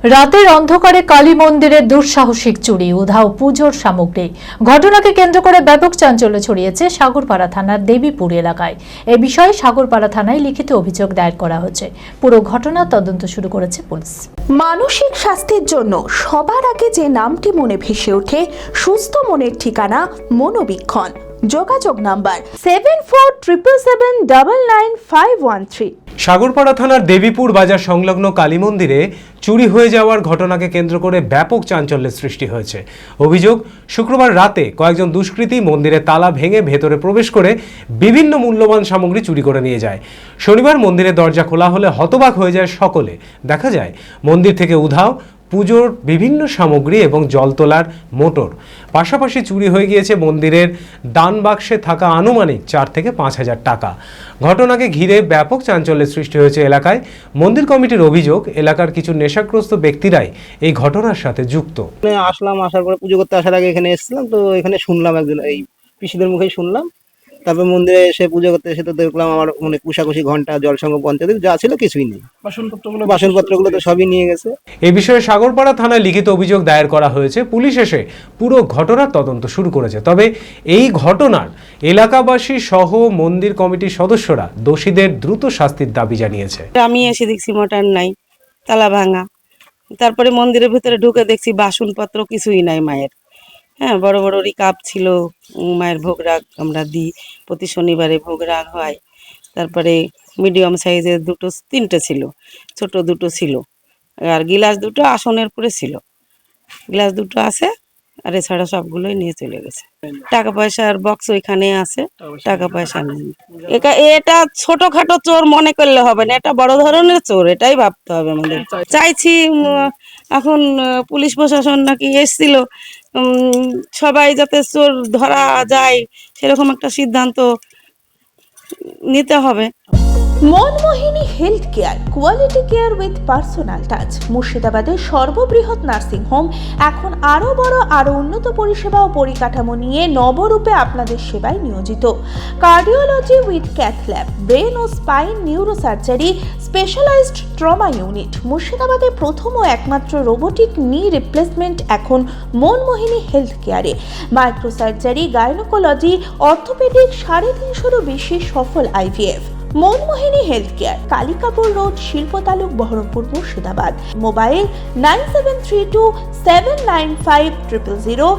রাতের অন্ধকারে কালী মন্দিরের দুঃসাহসিক চুরি, উধাও পুজোর সামগ্রী। ঘটনাকে কেন্দ্র করে ব্যাপক চাঞ্চল্য ছড়িয়েছে সাগরপাড়া থানার দেবীপুর এলাকায়। এ বিষয়ে সাগরপাড়া থানায় লিখিত অভিযোগ দায়ের করা হচ্ছে। পুরো ঘটনা তদন্ত শুরু করেছে পুলিশ। মানসিক স্বাস্থ্যের জন্য সবার আগে যে নামটি মনে ভেসে ওঠে, সুস্থ মনের ঠিকানা মনোবীক্ষণ। যোগাযোগ নাম্বার 7477799513। সাগরপাড়া থানার দেবীপুর বাজার সংলগ্ন কালী মন্দিরে চুরি হয়ে যাওয়ার ঘটনাকে কেন্দ্র করে ব্যাপক চাঞ্চল্যের সৃষ্টি হয়েছে। অভিযোগ, শুক্রবার রাতে কয়েকজন দুষ্কৃতী মন্দিরে তালা ভেঙে ভেতরে প্রবেশ করে বিভিন্ন মূল্যবান সামগ্রী চুরি করে নিয়ে যায়। শনিবার মন্দিরের দরজা খোলা হলে হতবাক হয়ে যায় সকলে। দেখা যায় মন্দির থেকে উধাও পুজোর বিভিন্ন সামগ্রী এবং জল তোলার মোটর। পাশাপাশি চুরি হয়ে গিয়েছে মন্দিরের দান বাক্সে থাকা আনুমানিক 4 থেকে 5 হাজার টাকা। ঘটনাকে ঘিরে ব্যাপক চাঞ্চল্যের সৃষ্টি হয়েছে এলাকায়। মন্দির কমিটির অভিযোগ, এলাকার কিছু নেশাগ্রস্ত ব্যক্তিরাই এই ঘটনার সাথে যুক্ত। আসার পরে পুজো করতে আসার আগে এখানে এসেছিলাম, তো এখানে শুনলাম একজন এই পিসিদের মুখেই শুনলাম। তারপর মন্দিরে এসে পুজো করতে এসে তো দেখলাম আমার মানে কুশাকুশি ঘন্টা, জলসংঘ, পঞ্চায়েত যা ছিল কিছুই নেই। বাসনপত্রগুলো তো সবই নিয়ে গেছে। এ বিষয়ে সাগরপাড়া থানায় লিখিত অভিযোগ দায়ের করা হয়েছে। পুলিশ এসে পুরো ঘটনার তদন্ত শুরু করেছে। তবে এই ঘটনার এলাকাবাসী সহ মন্দির কমিটির সদস্যরা দোষীদের দ্রুত শাস্তির দাবি জানিয়েছে। আমি এসে দেখছি মোটর নাই, তালা ভাঙা। তারপরে মন্দিরের ভিতরে ঢুকে দেখছি বাসনপত্র কিছুই নাই মায়ের। হ্যাঁ, বড় বড় কাপ ছিল, মায়ের ভোগ রাগ আমরা দিই, প্রতি শনিবারে ভোগ রাগ হয়। তারপরে মিডিয়াম সাইজের তিনটে ছিল, ছোট দুটো ছিল, আর গিলাস দুটো আসনের পরে ছিল। গ্লাস দুটো আছে, আর এছাড়া সবগুলোই নিয়ে চলে গেছে। টাকা পয়সার বক্স ওইখানে আছে, টাকা পয়সা নেই। এটা ছোটখাটো চোর মনে করলে হবে না, এটা বড় ধরনের চোর, এটাই ভাবতে হবে আমাদের। চাইছি এখন পুলিশ প্রশাসন নাকি এসেছিল, সবাই যাতে চোর ধরা যায় সেরকম একটা সিদ্ধান্ত নিতে হবে। Manmohini health care, quality care with personal touch. মুর্শিদাবাদের সর্ববৃহৎ নার্সিং হোম এখন আরও বড়, আরও উন্নত পরিষেবা ও পরিকাঠামো নিয়ে নবরূপে আপনাদের সেবায় নিয়োজিত। Cardiology with cath lab, brain ও spine neuro surgery, specialized trauma unit. মুর্শিদাবাদে প্রথম ও একমাত্র রোবোটিক নি রিপ্লেসমেন্ট এখন মনমোহিনী হেলথ কেয়ারে। মাইক্রো সার্জারি, গাইনোকোলজি, অর্থোপেডিক, 350-এরও বেশি সফল IVF। Monmohini health care, Kalikapur road, শিল্পতালুক, বহরমপুর, মুর্শিদাবাদ। মোবাইল 9732795000।